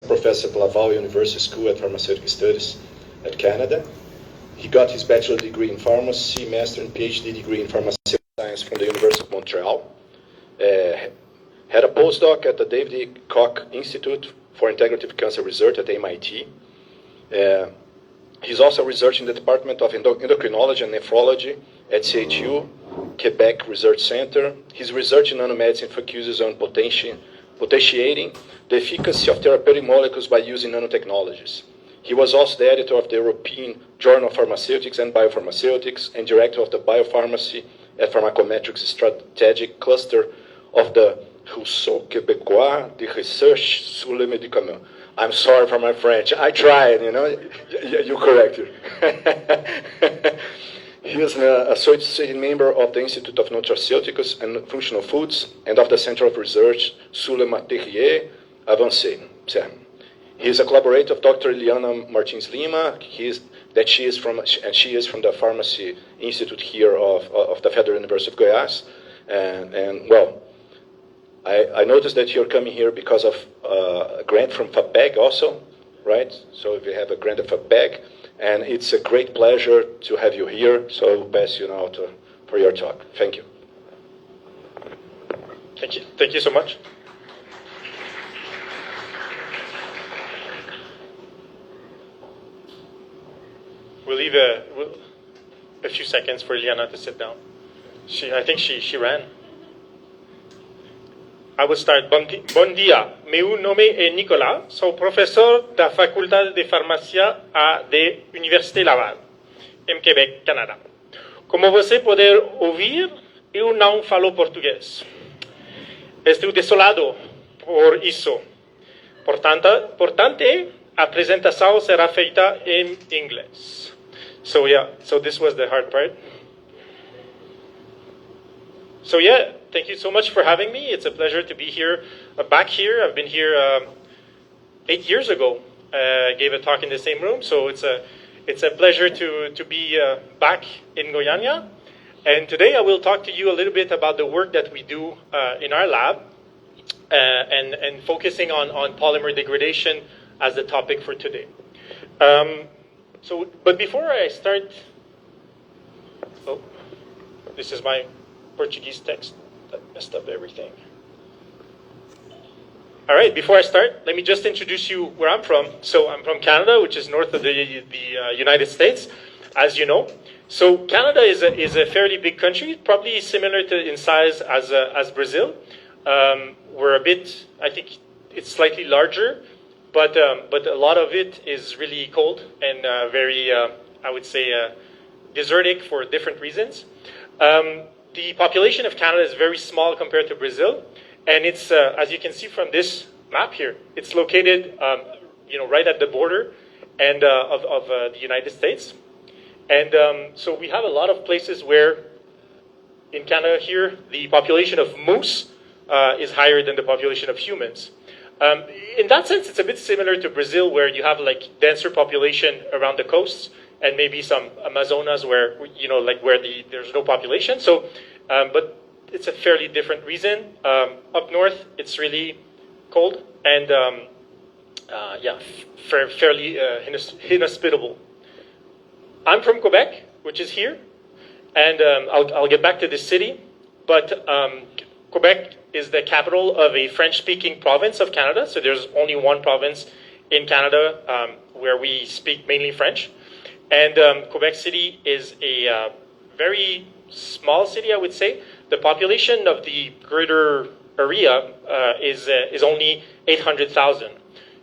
professor at Laval University School at Pharmaceutical Studies at Canada. He got his bachelor degree in pharmacy, master and PhD degree in pharmaceutical science from the University of Montreal. Had a postdoc at the David E. Koch Institute for Integrative Cancer Research at MIT. He's also researching the Department of Endocrinology and Nephrology at CHU, Quebec Research Center. His research in nanomedicine focuses on potentiating the efficacy of therapeutic molecules by using nanotechnologies. He was also the editor of the European Journal of Pharmaceutics and Biopharmaceutics and director of the Biopharmacy and Pharmacometrics Strategic Cluster of the Réseau Québécois de Recherche sur le Médicament. I'm sorry for my French. I tried, you corrected. He is an associate member of the Institute of Nutraceuticals and Functional Foods and of the Center of Research sur le Matériel Avancé. He is a collaborator of Dr. Eliana Martins Lima. She is from the Pharmacy Institute here of the Federal University of Goiás. I noticed that you're coming here because of a grant from FAPEG also, right? So we have a grant of FAPEG, and it's a great pleasure to have you here. So I will pass you now for your talk. Thank you. Thank you. Thank you so much. We'll leave a few seconds for Liana to sit down. I think she ran. I will start. Bon dia. Meu nome é Nicolas. Sou professor da Faculdade de Farmácia da Université Laval, em Quebec, Canadá. Como você pode ouvir, eu não falo português. Estou desolado por isso. Portanto, a apresentação será feita em inglês. So this was the hard part. So thank you so much for having me. It's a pleasure to be here, back here. I've been here 8 years ago. Gave a talk in the same room, so it's a pleasure to be back in Goiânia. And today I will talk to you a little bit about the work that we do in our lab, and focusing on polymer degradation as the topic for today. But before I start, this is my Portuguese text that messed up everything. All right, before I start, let me just introduce you where I'm from. So I'm from Canada, which is north of the United States, as you know. So Canada is a fairly big country, probably similar in size as Brazil. We're a bit, I think it's slightly larger, but a lot of it is really cold and very, I would say, desertic for different reasons. The population of Canada is very small compared to Brazil, and it's, as you can see from this map here, it's located, right at the border and of the United States. And so we have a lot of places where, in Canada here, the population of moose is higher than the population of humans. In that sense, it's a bit similar to Brazil, where you have like denser population around the coasts, and maybe some Amazonas where there's no population. So, but it's a fairly different reason. Up north, it's really cold and fairly inhospitable. I'm from Quebec, which is here, and I'll get back to this city. But Quebec is the capital of a French-speaking province of Canada. So there's only one province in Canada where we speak mainly French. And Quebec City is a very small city, I would say. The population of the greater area is only 800,000,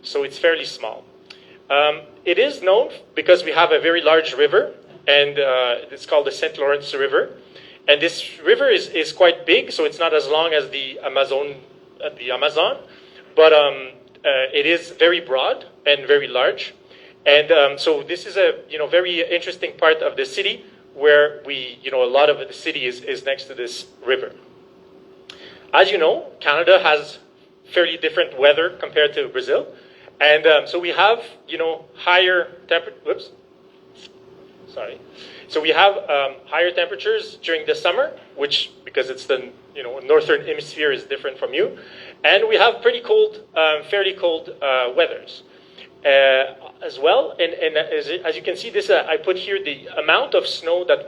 so it's fairly small. It is known because we have a very large river, and it's called the St. Lawrence River. And this river is quite big, so it's not as long as the Amazon, but it is very broad and very large. And so this is a very interesting part of the city where a lot of the city is next to this river. As you know, Canada has fairly different weather compared to Brazil, and so we have higher temperatures. So we have higher temperatures during the summer, which because it's the northern hemisphere is different from you, And we have pretty cold, fairly cold weathers as well. And as you can see, this I put here the amount of snow that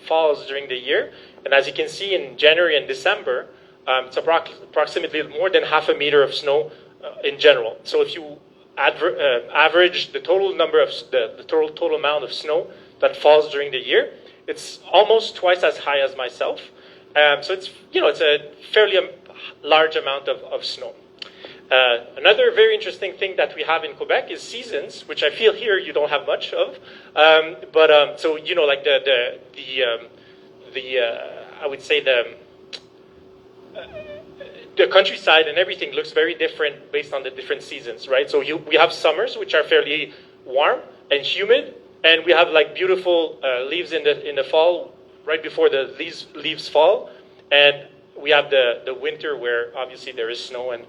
falls during the year. And as you can see, in January and December, it's approximately more than half a meter of snow in general. So if you average the total number of the total amount of snow that falls during the year, it's almost twice as high as myself. So it's a fairly large amount of snow. Another very interesting thing that we have in Quebec is seasons, which I feel here you don't have much of. So like I would say the countryside and everything looks very different based on the different seasons, right? So we have summers which are fairly warm and humid, and we have like beautiful leaves in the fall, right before the leaves fall, and we have the winter where obviously there is snow and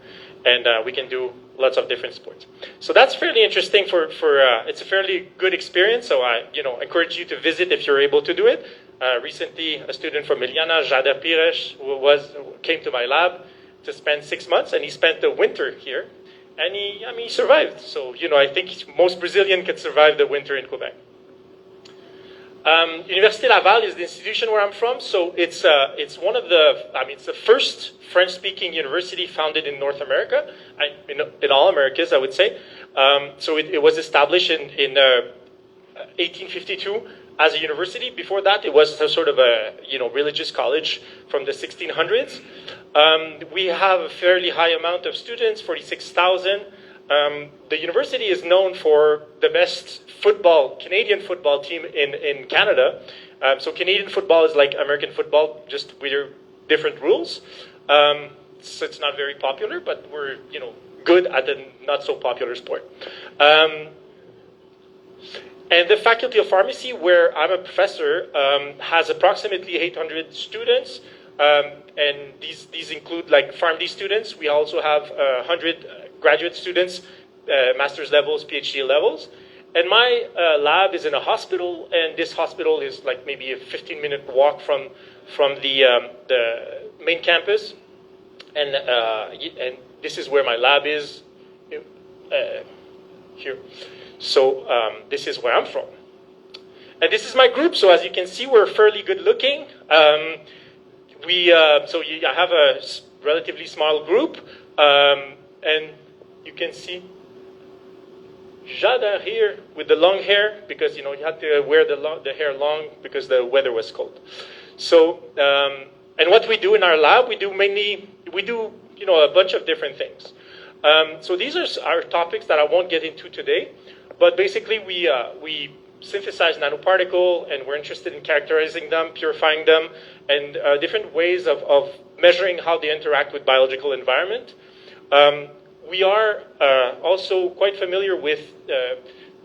we can do lots of different sports. So that's fairly interesting it's a fairly good experience. So I encourage you to visit if you're able to do it. Recently, a student from Miliana, Jada Pires, came to my lab to spend 6 months, and he spent the winter here, and he survived. So I think most Brazilians can survive the winter in Quebec. Université Laval is the institution where I'm from, so it's one of it's the first French-speaking university founded in North America, in all Americas, I would say. So it was established in 1852 as a university. Before that, it was a sort of a religious college from the 1600s. We have a fairly high amount of students, 46,000. The university is known for the best Canadian football team in Canada. So Canadian football is like American football, just with different rules. So it's not very popular, but we're good at the not so popular sport. And the Faculty of Pharmacy, where I'm a professor, has approximately 800 students. And these include like PharmD students. We also have 100 graduate students, master's levels, PhD levels. And my lab is in a hospital, and this hospital is like maybe a 15-minute walk from the main campus. And this is where my lab is here. So this is where I'm from. And this is my group. So as you can see, we're fairly good looking. I have a relatively small group, and you can see Jada here with the long hair, because you had to wear the hair long because the weather was cold. So and what we do in our lab, we do a bunch of different things. So these are our topics that I won't get into today, but basically we synthesize nanoparticle, and we're interested in characterizing them, purifying them, and different ways of measuring how they interact with biological environment. We are also quite familiar with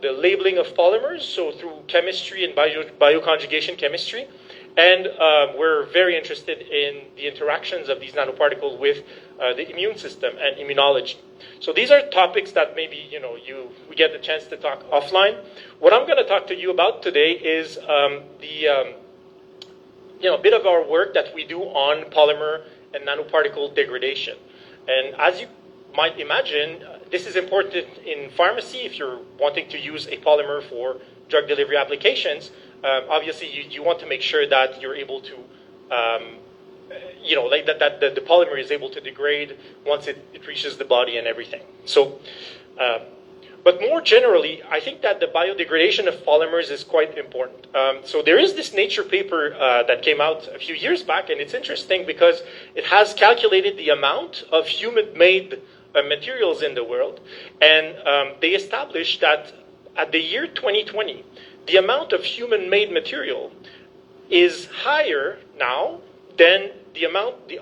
the labeling of polymers, so through chemistry and bioconjugation chemistry, and we're very interested in the interactions of these nanoparticles with the immune system and immunology. So these are topics that maybe we get the chance to talk offline. What I'm going to talk to you about today is a bit of our work that we do on polymer and nanoparticle degradation. And as you might imagine, this is important in pharmacy if you're wanting to use a polymer for drug delivery applications. Obviously, you want to make sure that you're able to, that the polymer is able to degrade once it reaches the body and everything. So, but more generally, I think that the biodegradation of polymers is quite important. So there is this Nature paper that came out a few years back, and it's interesting because it has calculated the amount of human-made materials in the world, and they established that at the year 2020, the amount of human-made material is higher now than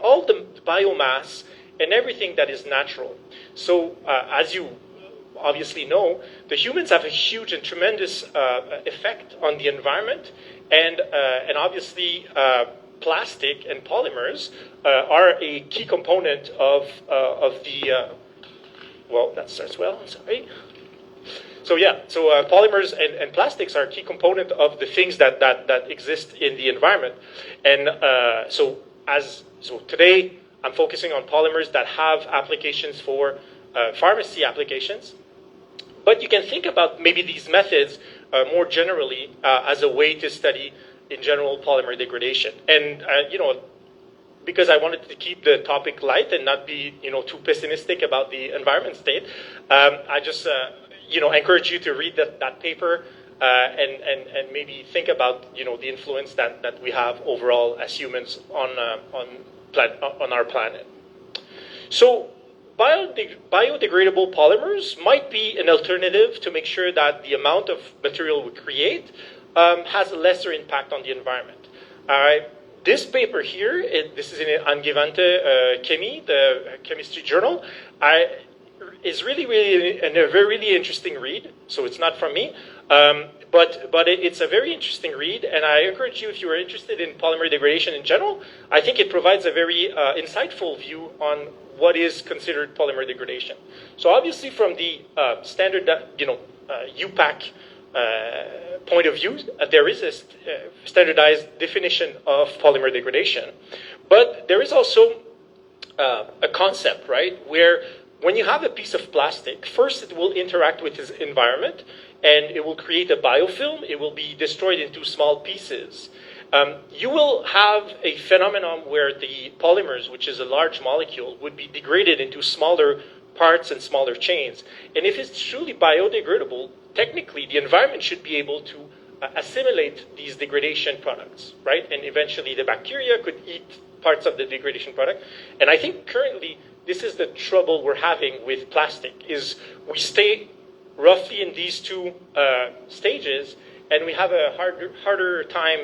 all the biomass and everything that is natural. So as you obviously know, the humans have a huge and tremendous effect on the environment, and obviously plastic and polymers are a key component of the. Well, that starts well. I'm sorry. So polymers and plastics are a key component of the things that exist in the environment, and so today I'm focusing on polymers that have applications for pharmacy applications. But you can think about maybe these methods more generally as a way to study, in general, polymer degradation. And, because I wanted to keep the topic light and not be, too pessimistic about the environment state, I just, encourage you to read that paper and maybe think about, the influence that we have overall as humans on our planet. So biodegradable polymers might be an alternative to make sure that the amount of material we create has a lesser impact on the environment. All right. This paper here, this is in Angewandte Chemie, the chemistry journal, is really a really interesting read. So it's not from me, but it's a very interesting read, and I encourage you, if you are interested in polymer degradation in general, I think it provides a very insightful view on what is considered polymer degradation. So obviously, from the standard, UPAC point of view, there is a standardized definition of polymer degradation, but there is also a concept, right, where when you have a piece of plastic, first it will interact with its environment, and it will create a biofilm. It will be destroyed into small pieces. You will have a phenomenon where the polymers, which is a large molecule, would be degraded into smaller parts and smaller chains. And if it's truly biodegradable, technically the environment should be able to assimilate these degradation products, right? And eventually the bacteria could eat parts of the degradation product. And I think currently this is the trouble we're having with plastic, is we stay roughly in these two stages, and we have a harder time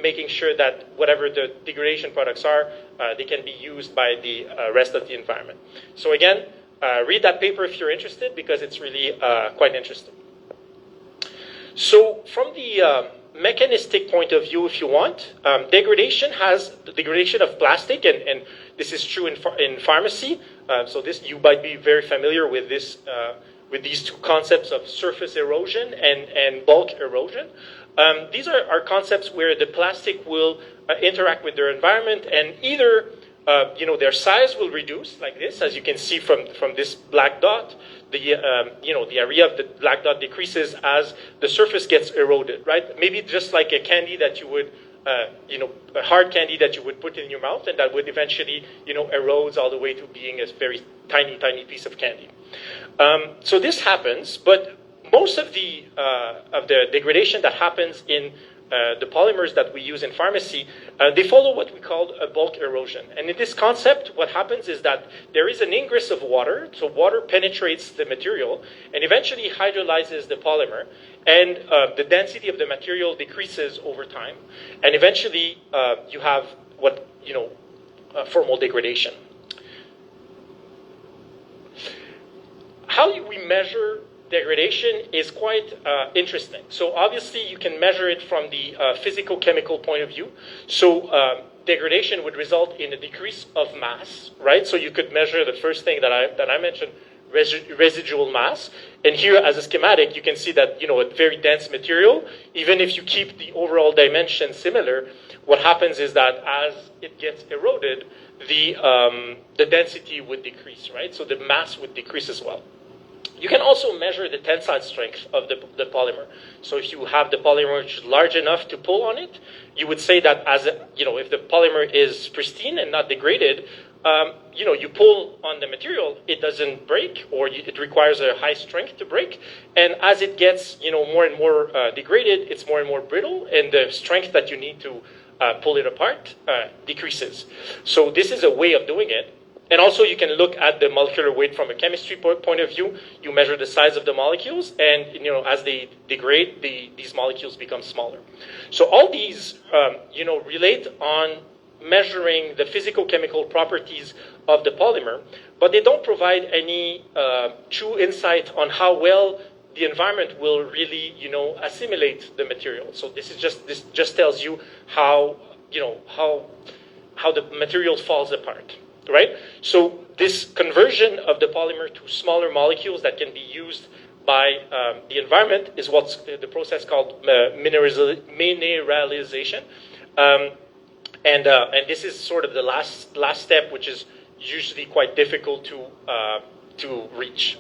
making sure that whatever the degradation products are, they can be used by the rest of the environment. So again, read that paper if you're interested, because it's really quite interesting. So from the mechanistic point of view, if you want, degradation of plastic, and this is true in pharmacy. So this, you might be very familiar with this, with these two concepts of surface erosion and bulk erosion. These are concepts where the plastic will interact with their environment, and either their size will reduce, like this, as you can see from this black dot. The area of the black dot decreases as the surface gets eroded, right? Maybe just like a candy that you would, a hard candy that you would put in your mouth, and that would eventually, erodes all the way to being a very tiny, tiny piece of candy. So this happens, but most of the degradation that happens in the polymers that we use in pharmacy, they follow what we call a bulk erosion. And in this concept, what happens is that there is an ingress of water, so water penetrates the material and eventually hydrolyzes the polymer, and the density of the material decreases over time, and eventually you have what, formal degradation. How we measure degradation is quite interesting. So obviously you can measure it from the physical-chemical point of view. So degradation would result in a decrease of mass, right? So you could measure the first thing that I mentioned, residual mass. And here, as a schematic, you can see that, a very dense material, even if you keep the overall dimension similar, what happens is that as it gets eroded, the density would decrease, right? So the mass would decrease as well. You can also measure the tensile strength of the polymer. So if you have the polymer which is large enough to pull on it, you would say that if the polymer is pristine and not degraded, you pull on the material, it doesn't break, or it requires a high strength to break. And as it gets, more and more degraded, it's more and more brittle, and the strength that you need to pull it apart decreases. So this is a way of doing it. And also you can look at the molecular weight from a chemistry point of view. You measure the size of the molecules, and as they degrade, these molecules become smaller. So all these relate on measuring the physical-chemical properties of the polymer, but they don't provide any true insight on how well the environment will really assimilate the material. So this just tells you how the material falls apart. Right? So this conversion of the polymer to smaller molecules that can be used by the environment is what's the process called mineralization. And this is sort of the last step, which is usually quite difficult to reach.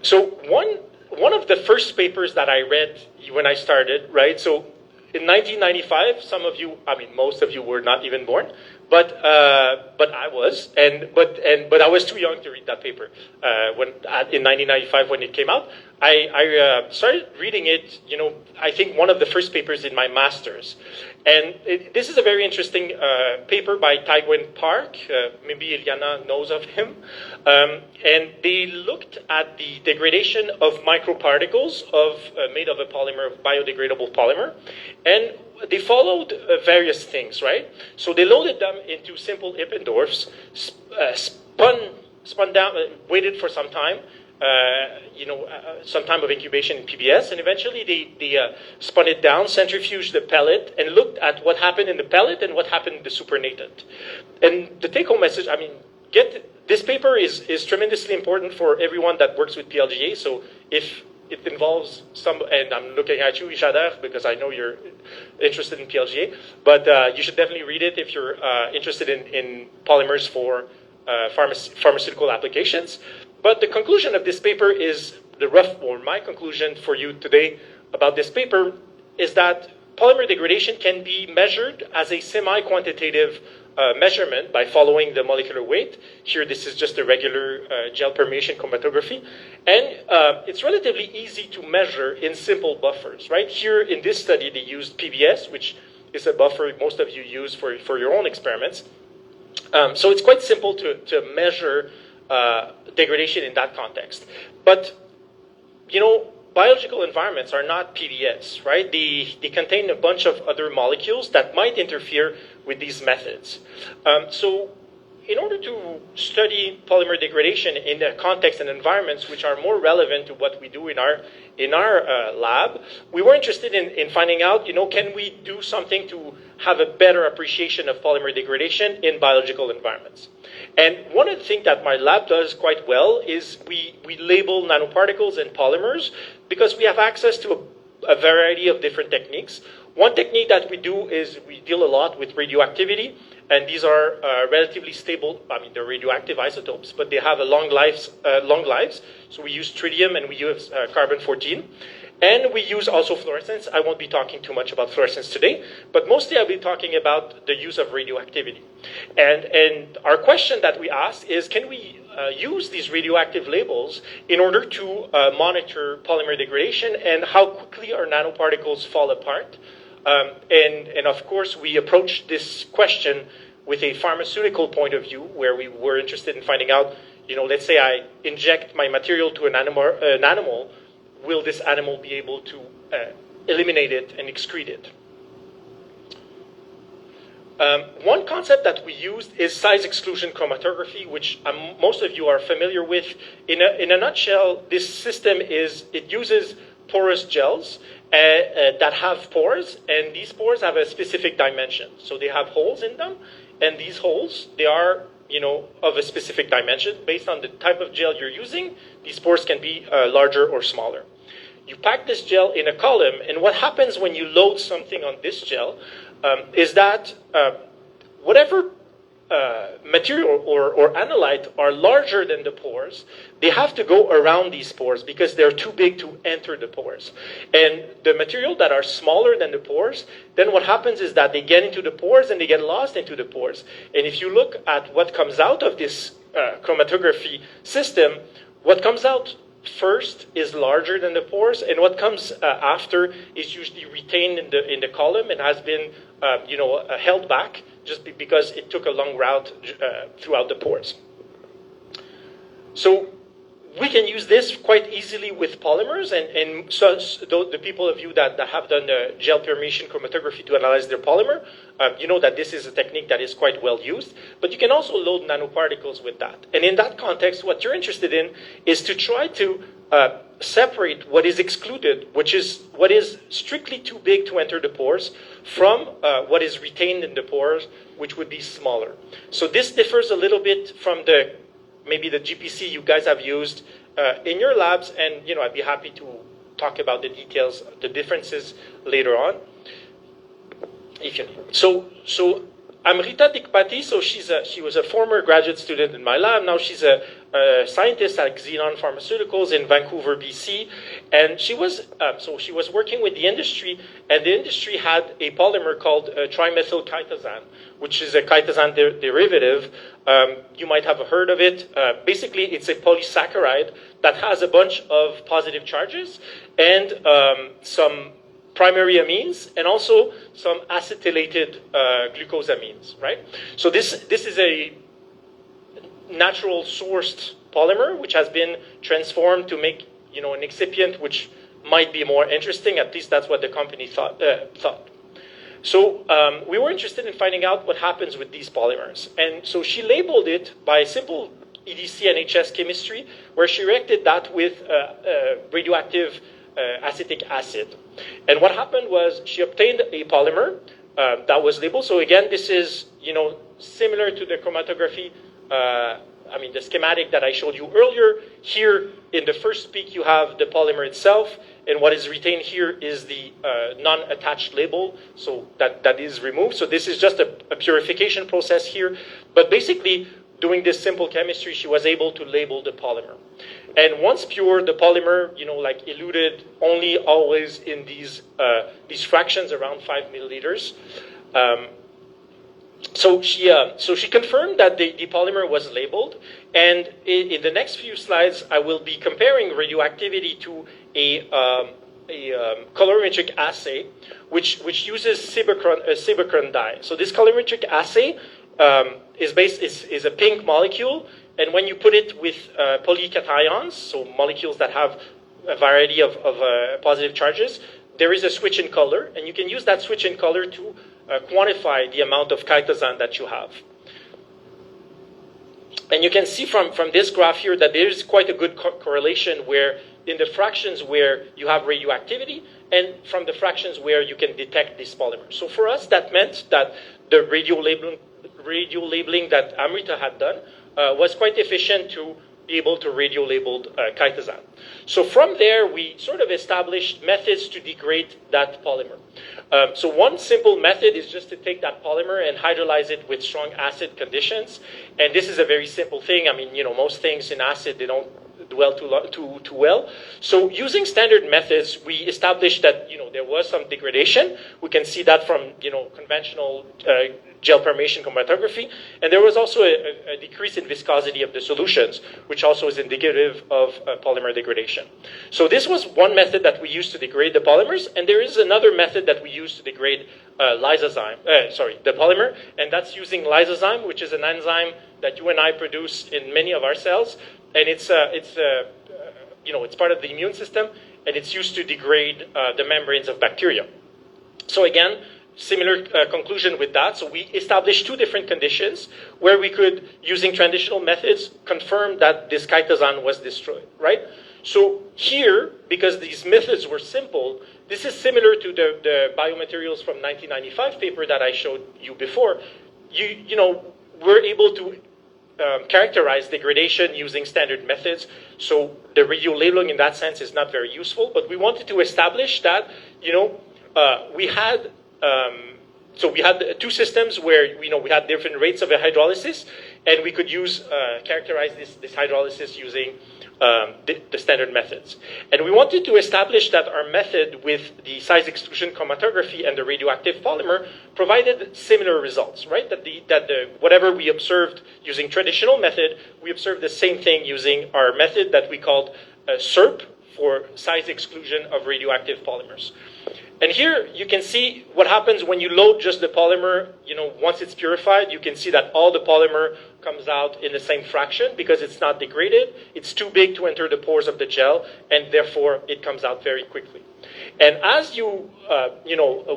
So one of the first papers that I read when I started, right? So in 1995, some of you, I mean, most of you were not even born, but I was, but I was too young to read that paper in 1995 when it came out. I started reading it. I think one of the first papers in my master's, and this is a very interesting paper by Taigwen Park. Maybe Iliana knows of him, and they looked at the degradation of microparticles made of a polymer, of biodegradable polymer, and they followed various things, right? So they loaded them into simple Eppendorfs, spun down, waited for some time, some time of incubation in PBS, and eventually they spun it down, centrifuged the pellet, and looked at what happened in the pellet and what happened in the supernatant. And the take-home message, I mean, this paper is tremendously important for everyone that works with PLGA. So if it involves and I'm looking at you, Ishader, because I know you're interested in PLGA, but you should definitely read it if you're interested in polymers for pharmaceutical applications. But the conclusion of this paper is my conclusion for you today about this paper is that polymer degradation can be measured as a semi-quantitative measurement by following the molecular weight. Here, this is just a regular gel permeation chromatography. And it's relatively easy to measure in simple buffers, right? Here in this study, they used PBS, which is a buffer most of you use for your own experiments. So it's quite simple to measure degradation in that context. But, biological environments are not PBS, right? They contain a bunch of other molecules that might interfere with these methods. So in order to study polymer degradation in a context and environments which are more relevant to what we do in our lab, we were interested in finding out, can we do something to have a better appreciation of polymer degradation in biological environments? And one of the things that my lab does quite well is we label nanoparticles and polymers because we have access to a variety of different techniques. One technique that we do is we deal a lot with radioactivity, and these are relatively stable. I mean, they're radioactive isotopes, but they have long lives. So we use tritium and we use carbon-14. And we use also fluorescence. I won't be talking too much about fluorescence today, but mostly I'll be talking about the use of radioactivity. And our question that we ask is, can we use these radioactive labels in order to monitor polymer degradation and how quickly our nanoparticles fall apart? And of course, we approach this question with a pharmaceutical point of view, where we were interested in finding out, let's say I inject my material to an animal, will this animal be able to eliminate it and excrete it? One concept that we used is size exclusion chromatography, which most of you are familiar with. In a nutshell, this system uses porous gels that have pores, and these pores have a specific dimension. So they have holes in them, and these holes, they are of a specific dimension. Based on the type of gel you're using, these pores can be larger or smaller. You pack this gel in a column, and what happens when you load something on this gel is that whatever material or analyte are larger than the pores, they have to go around these pores because they're too big to enter the pores. And the material that are smaller than the pores, then what happens is that they get into the pores and they get lost into the pores. And if you look at what comes out of this chromatography system, what comes out first is larger than the pores, and what comes after is usually retained in the column and has been held back just because it took a long route throughout the pores. So we can use this quite easily with polymers, and so the people of you that have done gel permeation chromatography to analyze their polymer, you know that this is a technique that is quite well used, but you can also load nanoparticles with that. And in that context, what you're interested in is to try to separate what is excluded, which is what is strictly too big to enter the pores, from what is retained in the pores, which would be smaller. So this differs a little bit from maybe the GPC you guys have used in your labs, and I'd be happy to talk about the details, the differences later on. if you need. So Amrita Dikpati, so she was a former graduate student in my lab. Now she's a scientist at Xenon Pharmaceuticals in Vancouver, BC, and she was working with the industry, and the industry had a polymer called trimethylchitosan, which is a chitosan derivative. You might have heard of it. Basically, it's a polysaccharide that has a bunch of positive charges and some primary amines, and also some acetylated glucosamines, right? So this is a natural sourced polymer which has been transformed to make an excipient which might be more interesting. At least that's what the company thought. So we were interested in finding out what happens with these polymers, and so she labeled it by simple EDC and HS chemistry, where she reacted that with radioactive acetic acid. And what happened was she obtained a polymer that was labeled. So again, this is similar to the chromatography. The schematic that I showed you earlier. Here in the first peak, you have the polymer itself, and what is retained here is the non-attached label. So that is removed. So this is just a purification process here. But basically, doing this simple chemistry, she was able to label the polymer. And once pure, the polymer, eluted only always in these fractions around 5 milliliters. So she confirmed that the polymer was labeled. And in the next few slides, I will be comparing radioactivity to a colorimetric assay, which uses Sibachron dye. So this colorimetric assay is a pink molecule, and when you put it with polycations, so molecules that have a variety of positive charges, there is a switch in color, and you can use that switch in color to quantify the amount of chitosan that you have. And you can see from this graph here that there is quite a good correlation where in the fractions where you have radioactivity and from the fractions where you can detect these polymers. So for us, that meant that the radio labeling that Amrita had done was quite efficient to be able to radio label chitosan. So from there, we sort of established methods to degrade that polymer. So one simple method is just to take that polymer and hydrolyze it with strong acid conditions. And this is a very simple thing. Most things in acid, they don't dwell too well. So using standard methods, we established that there was some degradation. We can see that from conventional gel permeation chromatography, and there was also a decrease in viscosity of the solutions, which also is indicative of polymer degradation. So this was one method that we used to degrade the polymers, and there is another method that we use to degrade the polymer, and that's using lysozyme, which is an enzyme that you and I produce in many of our cells, and it's part of the immune system, and it's used to degrade the membranes of bacteria. So again, similar conclusion with that. So we established two different conditions where we could, using traditional methods, confirm that this chitosan was destroyed, right? So here, because these methods were simple, this is similar to the biomaterials from 1995 paper that I showed you before. We're able to characterize degradation using standard methods. So the radio labeling in that sense is not very useful, but we wanted to establish that, we had two systems where we had different rates of hydrolysis, and we could characterize this hydrolysis using the standard methods. And we wanted to establish that our method with the size exclusion chromatography and the radioactive polymer provided similar results, right? That whatever we observed using traditional method, we observed the same thing using our method that we called SERP, for size exclusion of radioactive polymers. And here you can see what happens when you load just the polymer. Once it's purified, you can see that all the polymer comes out in the same fraction because it's not degraded. It's too big to enter the pores of the gel, and therefore it comes out very quickly. And as you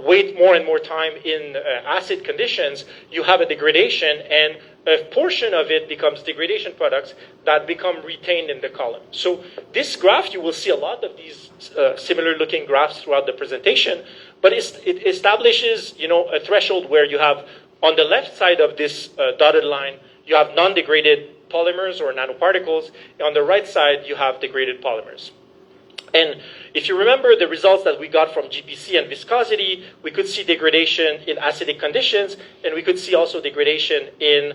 wait more and more time in acid conditions, you have a degradation, and a portion of it becomes degradation products that become retained in the column. So this graph, you will see a lot of these similar looking graphs throughout the presentation, but it establishes a threshold where you have on the left side of this dotted line, you have non-degraded polymers or nanoparticles. On the right side, you have degraded polymers. And if you remember the results that we got from GPC and viscosity, we could see degradation in acidic conditions, and we could see also degradation in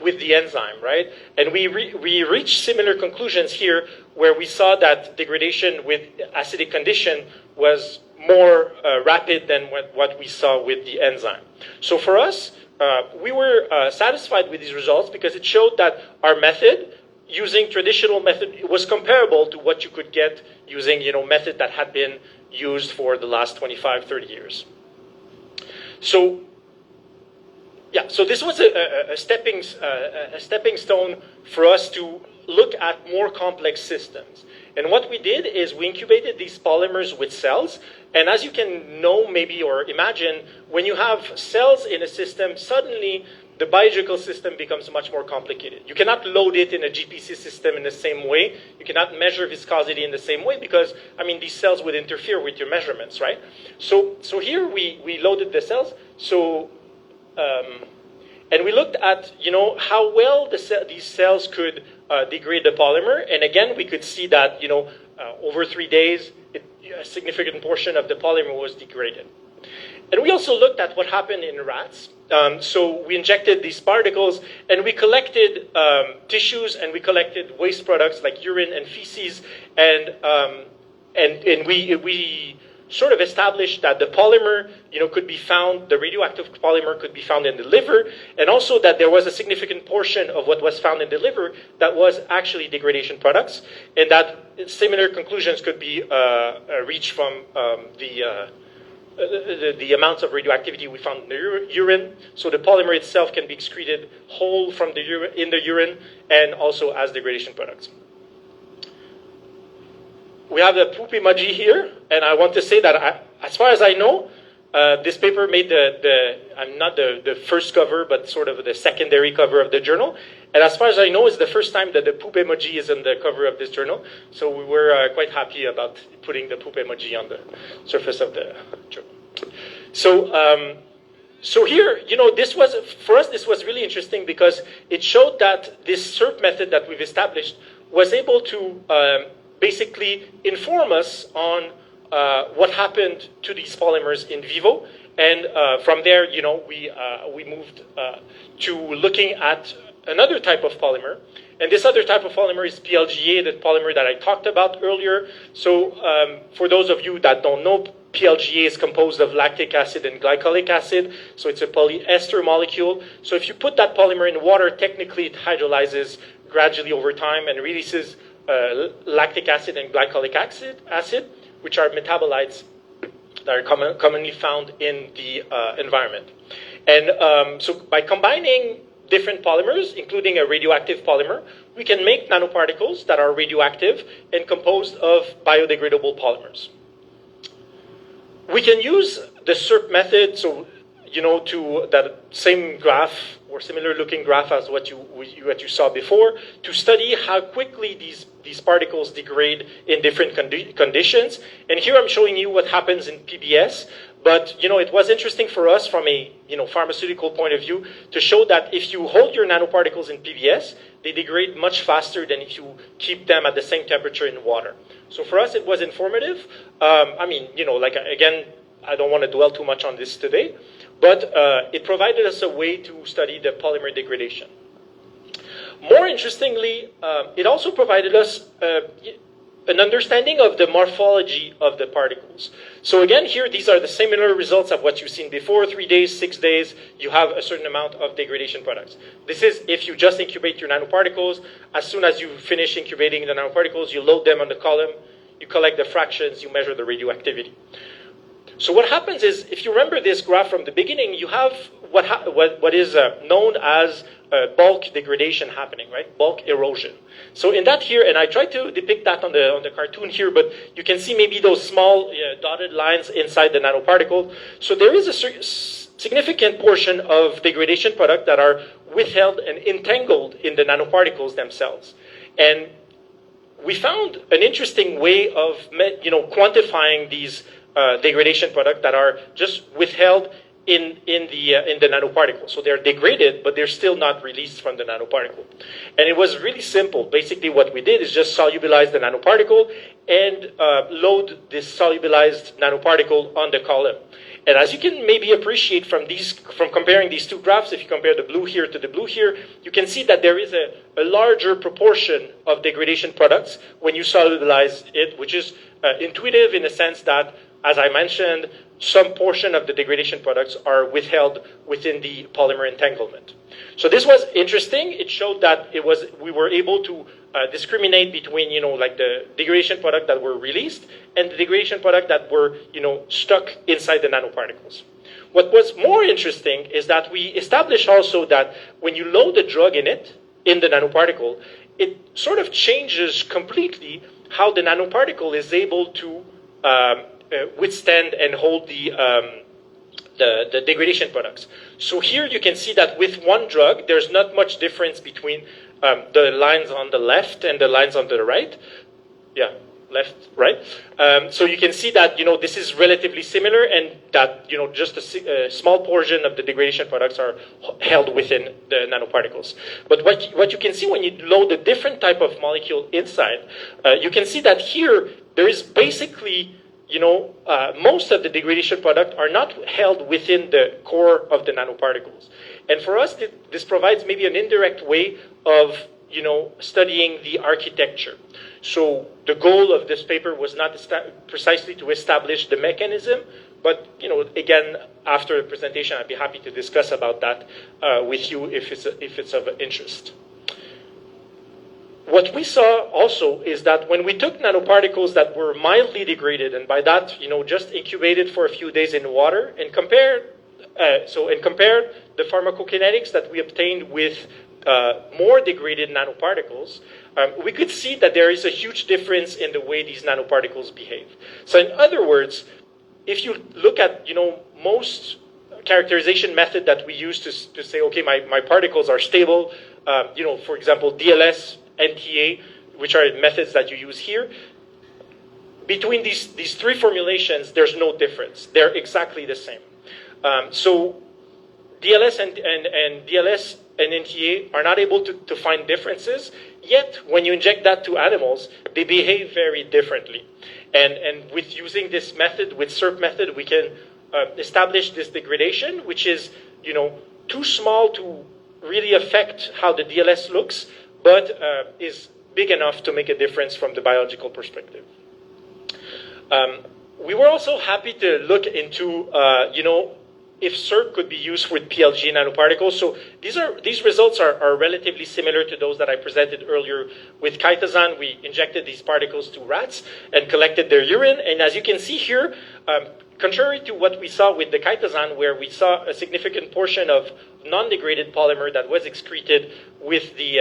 with the enzyme, right? And we reached similar conclusions here, where we saw that degradation with acidic condition was more rapid than what we saw with the enzyme. So for us, we were satisfied with these results because it showed that our method, using traditional method, was comparable to what you could get using, method that had been used for the last 25, 30 years. So, yeah, so this was a stepping stone for us to look at more complex systems. And what we did is we incubated these polymers with cells. And as you can know, maybe, or imagine, when you have cells in a system, suddenly the biological system becomes much more complicated. You cannot load it in a GPC system in the same way. You cannot measure viscosity in the same way because, these cells would interfere with your measurements, right? So here we loaded the cells. So, and we looked at, how well these cells could degrade the polymer. And again, we could see that, over 3 days, a significant portion of the polymer was degraded. And we also looked at what happened in rats. So we injected these particles, and we collected tissues, and we collected waste products like urine and feces, and we sort of established that the polymer, could be found, the radioactive polymer could be found in the liver, and also that there was a significant portion of what was found in the liver that was actually degradation products, and that similar conclusions could be reached from the amounts of radioactivity we found in the urine. So the polymer itself can be excreted whole from in the urine, and also as degradation products. We have the poop emoji here, and I want to say that as far as I know, this paper made not the first cover, but sort of the secondary cover of the journal. And as far as I know, it's the first time that the poop emoji is on the cover of this journal. So we were quite happy about putting the poop emoji on the surface of the journal. So here, this was really interesting because it showed that this SERP method that we've established was able to basically inform us on what happened to these polymers in vivo. And from there, we moved to looking at another type of polymer. And this other type of polymer is PLGA, the polymer that I talked about earlier. So for those of you that don't know, PLGA is composed of lactic acid and glycolic acid. So it's a polyester molecule. So if you put that polymer in water, technically it hydrolyzes gradually over time and releases lactic acid and glycolic acid, which are metabolites that are commonly found in the environment. And so by combining different polymers, including a radioactive polymer, we can make nanoparticles that are radioactive and composed of biodegradable polymers. We can use the SERP method, so to that same graph or similar looking graph as what you saw before, to study how quickly these particles degrade in different conditions. And here I'm showing you what happens in PBS. But it was interesting for us from a pharmaceutical point of view to show that if you hold your nanoparticles in PBS, they degrade much faster than if you keep them at the same temperature in water. So for us, it was informative. Again, I don't want to dwell too much on this today, but it provided us a way to study the polymer degradation. More interestingly, it also provided us an understanding of the morphology of the particles. So again, here, these are the similar results of what you've seen before. 3 days, 6 days, you have a certain amount of degradation products. This is if you just incubate your nanoparticles. As soon as you finish incubating the nanoparticles, you load them on the column, you collect the fractions, you measure the radioactivity. So what happens is, if you remember this graph from the beginning, you have what is known as bulk degradation happening, right? Bulk erosion. So in that here, and I tried to depict that on the cartoon here, but you can see maybe those small dotted lines inside the nanoparticle. So there is a significant portion of degradation product that are withheld and entangled in the nanoparticles themselves. And we found an interesting way of quantifying these degradation products that are just withheld in the nanoparticle. So they're degraded, but they're still not released from the nanoparticle. And it was really simple. Basically, what we did is just solubilize the nanoparticle and load this solubilized nanoparticle on the column. And as you can maybe appreciate from comparing these two graphs, if you compare the blue here to the blue here, you can see that there is a larger proportion of degradation products when you solubilize it, which is intuitive in the sense that, as I mentioned, some portion of the degradation products are withheld within the polymer entanglement. So this was interesting. It showed that we were able to discriminate between, like the degradation product that were released and the degradation product that were, stuck inside the nanoparticles. What was more interesting is that we established also that when you load the drug in the nanoparticle, it sort of changes completely how the nanoparticle is able to withstand and hold the degradation products. So here you can see that with one drug, there's not much difference between the lines on the left and the lines on the right. Yeah, left, right. So you can see that, this is relatively similar and that, just a small portion of the degradation products are held within the nanoparticles. But what you can see when you load a different type of molecule inside, you can see that here there is basically most of the degradation product are not held within the core of the nanoparticles. And for us, this provides maybe an indirect way of, studying the architecture. So the goal of this paper was not precisely to establish the mechanism, but, again, after the presentation, I'd be happy to discuss about that with you if it's of interest. What we saw also is that when we took nanoparticles that were mildly degraded, and by that, just incubated for a few days in water, and compared the pharmacokinetics that we obtained with more degraded nanoparticles, we could see that there is a huge difference in the way these nanoparticles behave. So in other words, if you look at, most characterization method that we use to say, okay, my particles are stable, for example, DLS, NTA, which are methods that you use here. Between these three formulations, there's no difference. They're exactly the same. So DLS and DLS and NTA are not able to find differences, yet when you inject that to animals, they behave very differently. And with using this method, with SERP method, we can establish this degradation, which is, too small to really affect how the DLS looks, but is big enough to make a difference from the biological perspective. We were also happy to look into, if SERP could be used with PLG nanoparticles. So these results are relatively similar to those that I presented earlier with chitosan. We injected these particles to rats and collected their urine. And as you can see here, contrary to what we saw with the chitosan, where we saw a significant portion of non-degraded polymer that was excreted with the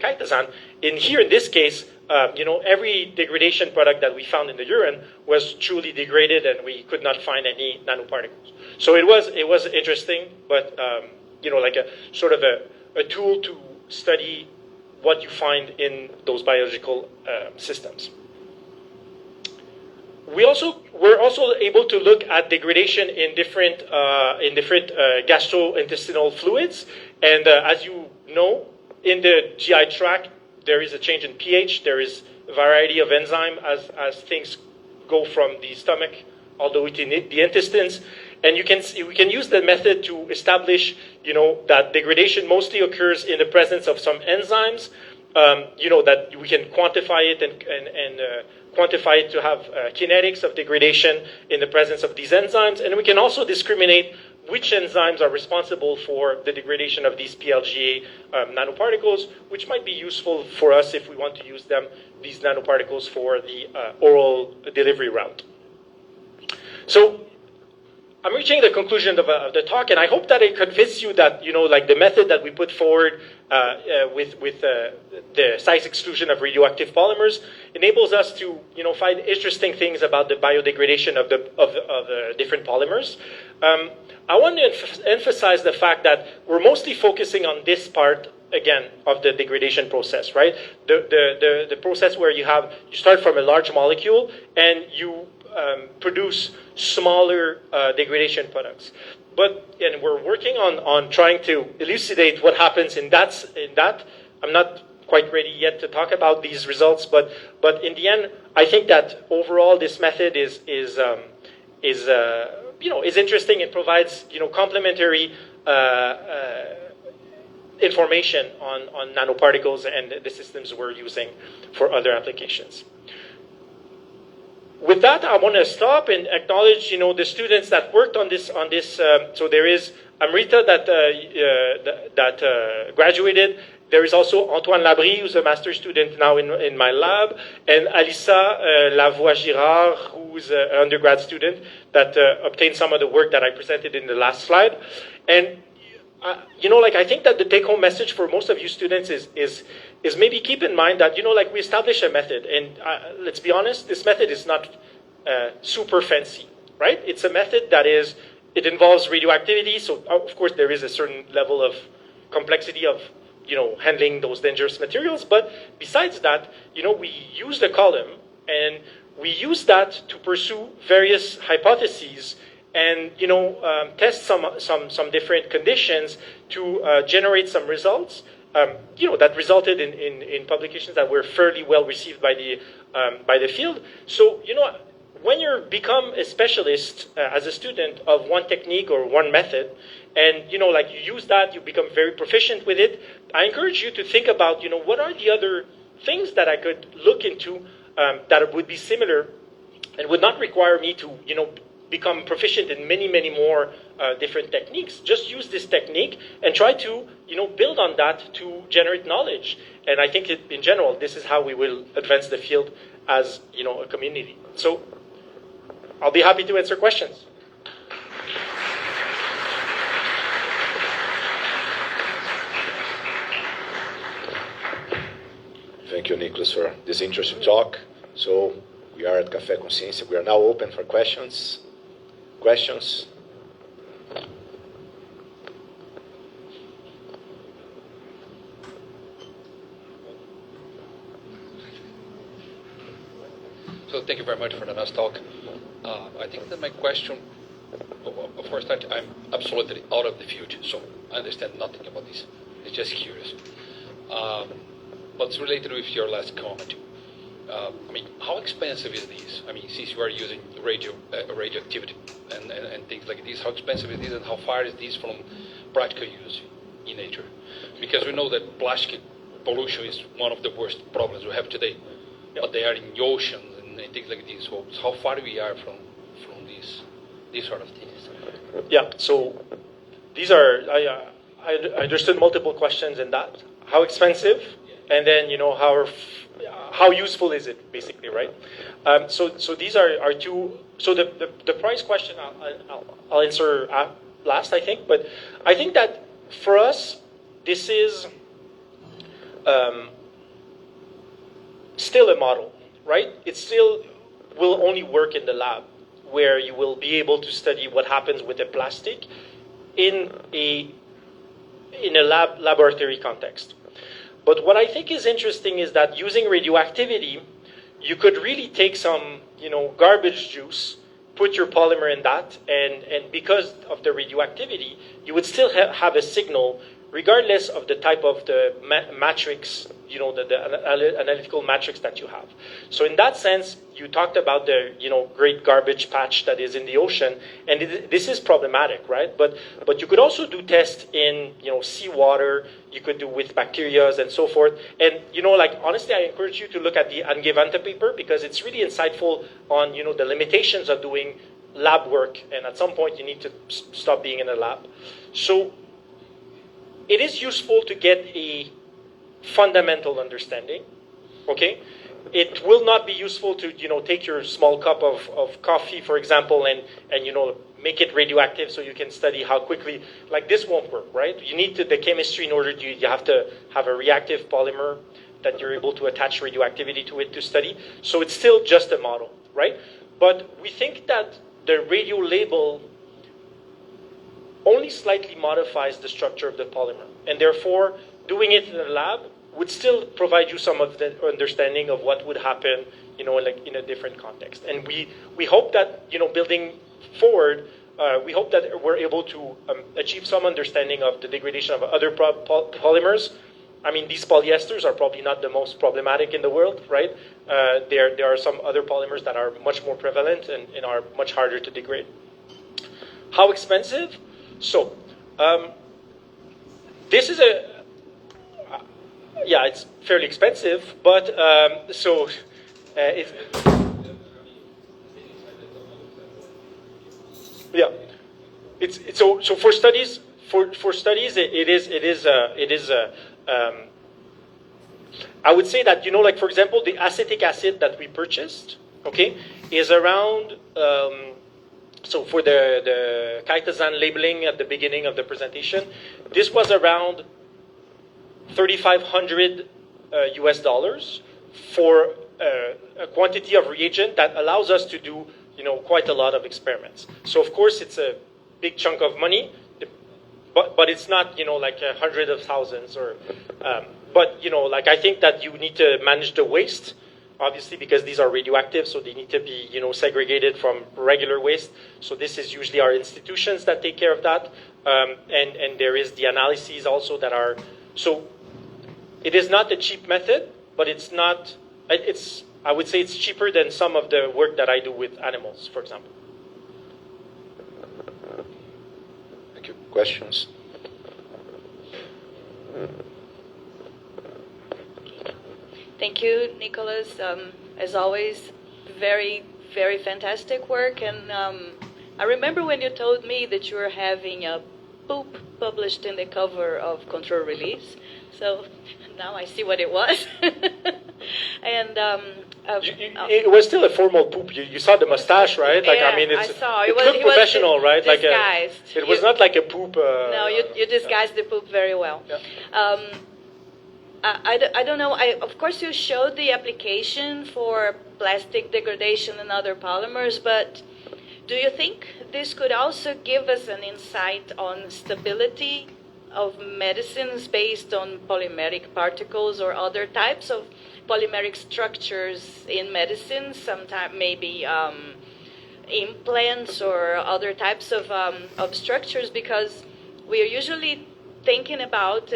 chitosan, in this case, every degradation product that we found in the urine was truly degraded, and we could not find any nanoparticles. So it was interesting, but like a sort of a tool to study what you find in those biological systems. Were also able to look at degradation in different gastrointestinal fluids, and as you know, in the GI tract there is a change in pH. There is a variety of enzyme as things go from the stomach all the way to the intestines, and we can use the method to establish that degradation mostly occurs in the presence of some enzymes. That we can quantify it and quantify it to have kinetics of degradation in the presence of these enzymes. And we can also discriminate which enzymes are responsible for the degradation of these PLGA nanoparticles, which might be useful for us if we want to use these nanoparticles for the oral delivery route. So I'm reaching the conclusion of the talk, and I hope that it convinces you that, like the method that we put forward with the size exclusion of radioactive polymers enables us to, find interesting things about the biodegradation of the different polymers. I want to emphasize the fact that we're mostly focusing on this part, again, of the degradation process, right? The process where you start from a large molecule and you produce smaller degradation products. And we're working on trying to elucidate what happens in that. I'm not quite ready yet to talk about these results, but in the end, I think that overall this method is interesting and provides complementary information on nanoparticles and the systems we're using for other applications. With that, I want to stop and acknowledge, the students that worked on this. So there is Amrita that graduated. There is also Antoine Labrie, who's a master's student now in my lab, and Alissa Lavoie-Girard, who's an undergrad student that obtained some of the work that I presented in the last slide. And I think that the take-home message for most of you students is maybe keep in mind that we establish a method, and let's be honest, this method is not super fancy, right? It's a method that it involves radioactivity, so of course there is a certain level of complexity of handling those dangerous materials. But besides that, we use the column and we use that to pursue various hypotheses and test some different conditions to generate some results. That resulted in publications that were fairly well received by the field. So when you become a specialist as a student of one technique or one method, and you use that, you become very proficient with it. I encourage you to think about what are the other things that I could look into that would be similar and would not require me to become proficient in many more different techniques. Just use this technique and try to build on that to generate knowledge. And I think in general this is how we will advance the field as a community. So I'll be happy to answer questions. Thank you, Nicolas, for this interesting talk. So we are at Café com Ciência. We are now open for questions. Questions? So thank you very much for the nice talk. I think that my question, of course, that I'm absolutely out of the field, so I understand nothing about this. It's just curious. But it's related with your last comment. How expensive is this? Since you are using radioactivity and things like this, how expensive is this, and how far is this from practical use in nature? Because we know that plastic pollution is one of the worst problems we have today. Yep. But they are in the oceans and things like this. So how far we are from these sort of things? Yeah. So these are I understood multiple questions in that. How expensive? And then how useful is it, basically, right? So these are two. So the price question I'll answer last, I think. But I think that for us, this is still a model, right? It still will only work in the lab, where you will be able to study what happens with the plastic in a laboratory context. But what I think is interesting is that using radioactivity, you could really take some, garbage juice, put your polymer in that, and because of the radioactivity, you would still have a signal, regardless of the type of the matrix, the analytical matrix that you have. So in that sense, you talked about the, great garbage patch that is in the ocean, and this is problematic, right? But you could also do tests in, seawater. You could do with bacteria and so forth. And, honestly, I encourage you to look at the Angevante paper, because it's really insightful on, the limitations of doing lab work. And at some point, you need to stop being in a lab. So it is useful to get a fundamental understanding, okay? It will not be useful to, take your small cup of coffee, for example, and make it radioactive so you can study how quickly, this won't work, right? You need the chemistry in order you have to have a reactive polymer that you're able to attach radioactivity to it to study. So it's still just a model, right? But we think that the radio label only slightly modifies the structure of the polymer. And therefore, doing it in the lab would still provide you some of the understanding of what would happen, like in a different context. And we hope that, building forward, we hope that we're able to achieve some understanding of the degradation of other polymers. I mean, these polyesters are probably not the most problematic in the world, right? There are some other polymers that are much more prevalent and are much harder to degrade. How expensive? So, this is it's fairly expensive, but it's so for studies it is I would say that like for example the acetic acid that we purchased, okay, is around so for the chitosan labeling at the beginning of the presentation, this was around $3,500 US for a quantity of reagent that allows us to do quite a lot of experiments. So of course it's a big chunk of money, but it's not like hundreds of thousands or but like I think that you need to manage the waste, obviously, because these are radioactive, so they need to be segregated from regular waste. So this is usually our institutions that take care of that, and there is the analyses also that are so. It is not a cheap method, but it's not. I would say it's cheaper than some of the work that I do with animals, for example. Thank you. Questions? Thank you, Nicolas. As always, very, very fantastic work. And I remember when you told me that you were having a poop published in the cover of Control Release. So now I see what it was. And it was still a formal poop. You saw the mustache, right? Like yeah, I mean, I saw. It looked professional, right? Disguised. Like it was not like a poop. No, you disguised the poop very well. Yeah. I don't know. Of course, you showed the application for plastic degradation and other polymers, but do you think this could also give us an insight on stability of medicines based on polymeric particles or other types of polymeric structures in medicine, sometimes maybe implants or other types of structures, because we are usually thinking about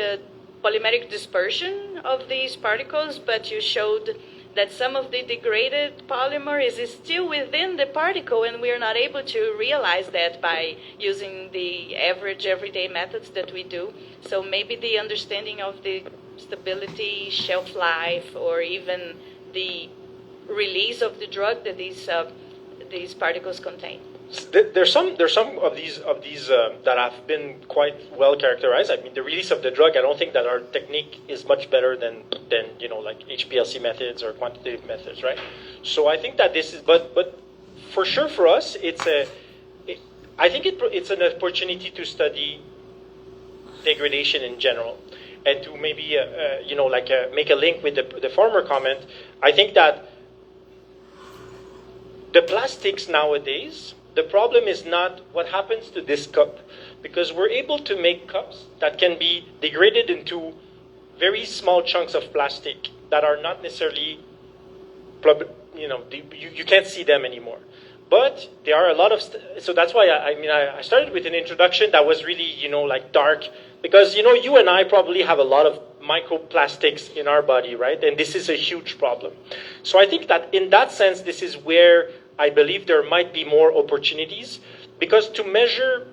polymeric dispersion of these particles, but you showed that some of the degraded polymer is still within the particle, and we are not able to realize that by using the average everyday methods that we do. So maybe the understanding of the stability, shelf life, or even the release of the drug that these particles contain. There's some of these that have been quite well characterized. I mean, the release of the drug, I don't think that our technique is much better than like HPLC methods or quantitative methods, right? So I think that this is, but for sure for us, I think it's an opportunity to study degradation in general, and to maybe make a link with the former comment. I think that the plastics nowadays, the problem is not what happens to this cup, because we're able to make cups that can be degraded into very small chunks of plastic that are not necessarily, you can't see them anymore. But there are a lot of, so that's why I started with an introduction that was really, like dark, because, you and I probably have a lot of microplastics in our body, right? And this is a huge problem. So I think that in that sense, this is where I believe there might be more opportunities, because to measure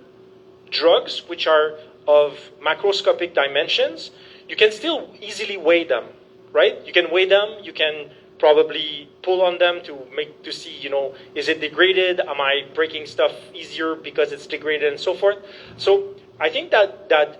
drugs which are of macroscopic dimensions, you can still easily weigh them, right? You can weigh them, you can probably pull on them to see, is it degraded? Am I breaking stuff easier because it's degraded and so forth? So I think that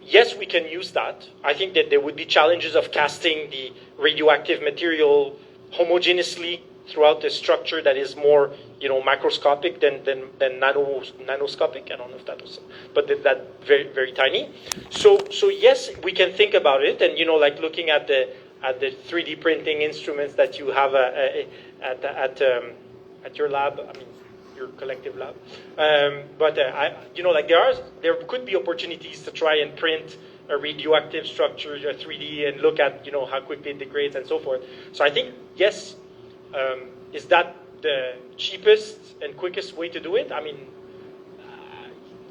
yes, we can use that. I think that there would be challenges of casting the radioactive material homogeneously throughout the structure that is more, macroscopic than nanoscopic. I don't know if that was, but that very, very tiny. So yes, we can think about it, and like looking at the 3D printing instruments that you have at your lab. I mean, your collective lab. But there could be opportunities to try and print a radioactive structure, a 3D, and look at how quickly it degrades and so forth. So I think yes, is that the cheapest and quickest way to do it? I mean,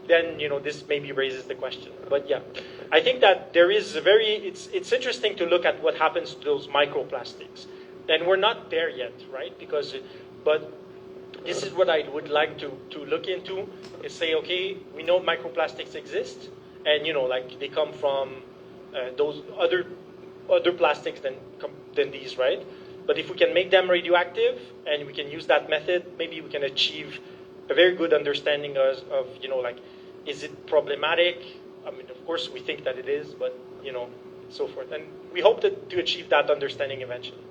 then this maybe raises the question. But yeah, I think that there is it's interesting to look at what happens to those microplastics, and we're not there yet, right? But this is what I would like to look into, is say, okay, we know microplastics exist, and like they come from those other plastics than these, right? But if we can make them radioactive and we can use that method, maybe we can achieve a very good understanding of like, is it problematic? I mean, of course we think that it is, but so forth. And we hope to achieve that understanding eventually.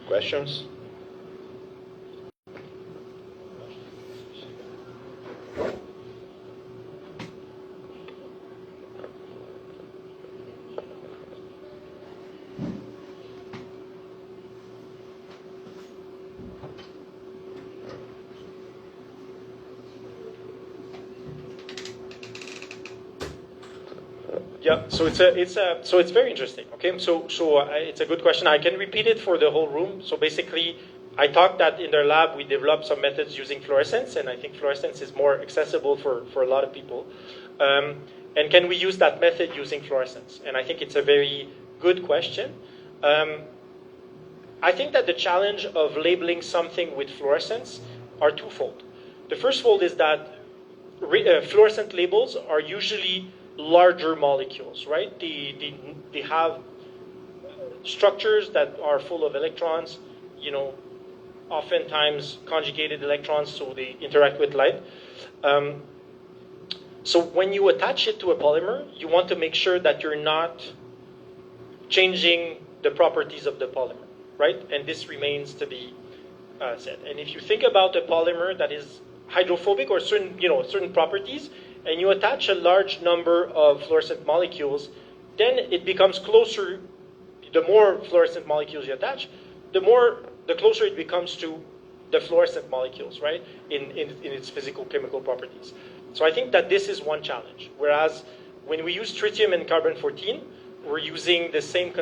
Questions? Yeah, so it's very interesting. Okay, so it's a good question. I can repeat it for the whole room. So basically, I talked that in their lab we developed some methods using fluorescence, and I think fluorescence is more accessible for a lot of people. And can we use that method using fluorescence? And I think it's a very good question. I think that the challenge of labeling something with fluorescence are twofold. The first fold is that fluorescent labels are usually larger molecules, right? They have structures that are full of electrons, oftentimes conjugated electrons, so they interact with light. So when you attach it to a polymer, you want to make sure that you're not changing the properties of the polymer, right? And this remains to be said. And if you think about a polymer that is hydrophobic or certain properties, and you attach a large number of fluorescent molecules, then it becomes closer. The more fluorescent molecules you attach, the closer it becomes to the fluorescent molecules, right, in its physical chemical properties. So I think that this is one challenge. Whereas when we use tritium and carbon-14, we're using the same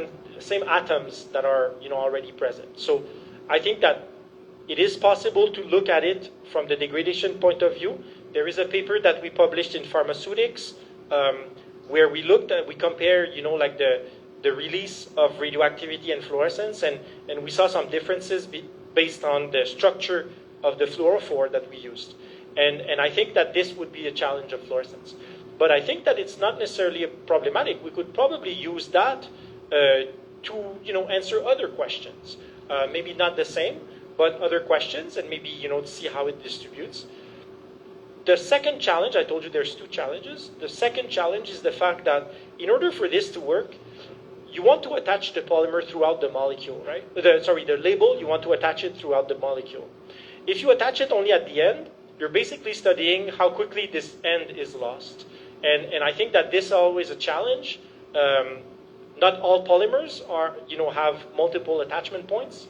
atoms that are already present. So I think that it is possible to look at it from the degradation point of view. There is a paper that we published in Pharmaceutics where we compare, like the release of radioactivity and fluorescence, and we saw some differences based on the structure of the fluorophore that we used. And I think that this would be a challenge of fluorescence. But I think that it's not necessarily problematic. We could probably use that to answer other questions. Maybe not the same, but other questions, and maybe to see how it distributes. The second challenge, I told you there's two challenges. The second challenge is the fact that in order for this to work, you want to attach the polymer throughout the molecule, right? The label, you want to attach it throughout the molecule. If you attach it only at the end, you're basically studying how quickly this end is lost. And I think that this is always a challenge. Not all polymers have multiple attachment points.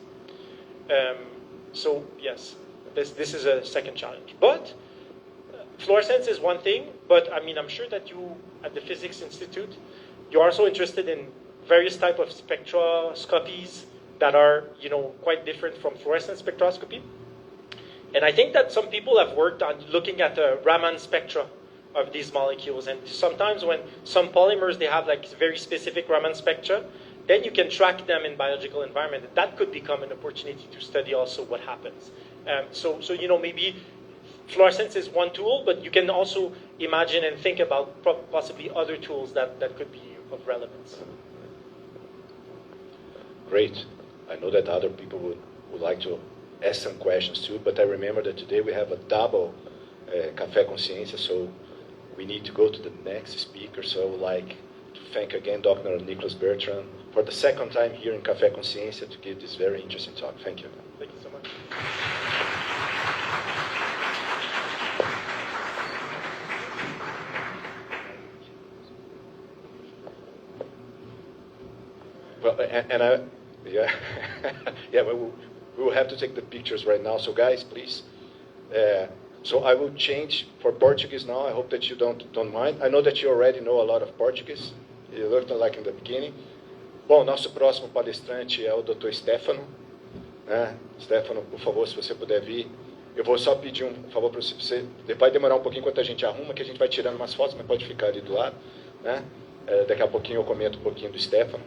So yes, this is a second challenge. But fluorescence is one thing, but I mean, I'm sure that you at the Physics Institute, you're also interested in various type of spectroscopies that are, quite different from fluorescence spectroscopy. And I think that some people have worked on looking at the Raman spectra of these molecules. And sometimes when some polymers, they have like very specific Raman spectra, then you can track them in biological environment. That could become an opportunity to study also what happens. So maybe fluorescence is one tool, but you can also imagine and think about possibly other tools that could be of relevance. Great. I know that other people would like to ask some questions too, but I remember that today we have a double Café com Ciência, so we need to go to the next speaker. So I would like to thank again Dr. Nicolas Bertrand for the second time here in Café com Ciência to give this very interesting talk. Thank you. Thank you so much. Well, we will have to take the pictures right now. So guys, please So I will change for Portuguese now. I hope that you don't mind. I know that you already know a lot of Portuguese. You looked like in the beginning. Bom, nosso próximo palestrante é o Dr. Stefano. Stefano, por favor, se você puder vir. Eu vou só pedir um favor para você. Vai demorar um pouquinho enquanto a gente arruma, que a gente vai tirando umas fotos, mas pode ficar ali do lado. Daqui a pouquinho eu comento um pouquinho do Stefano.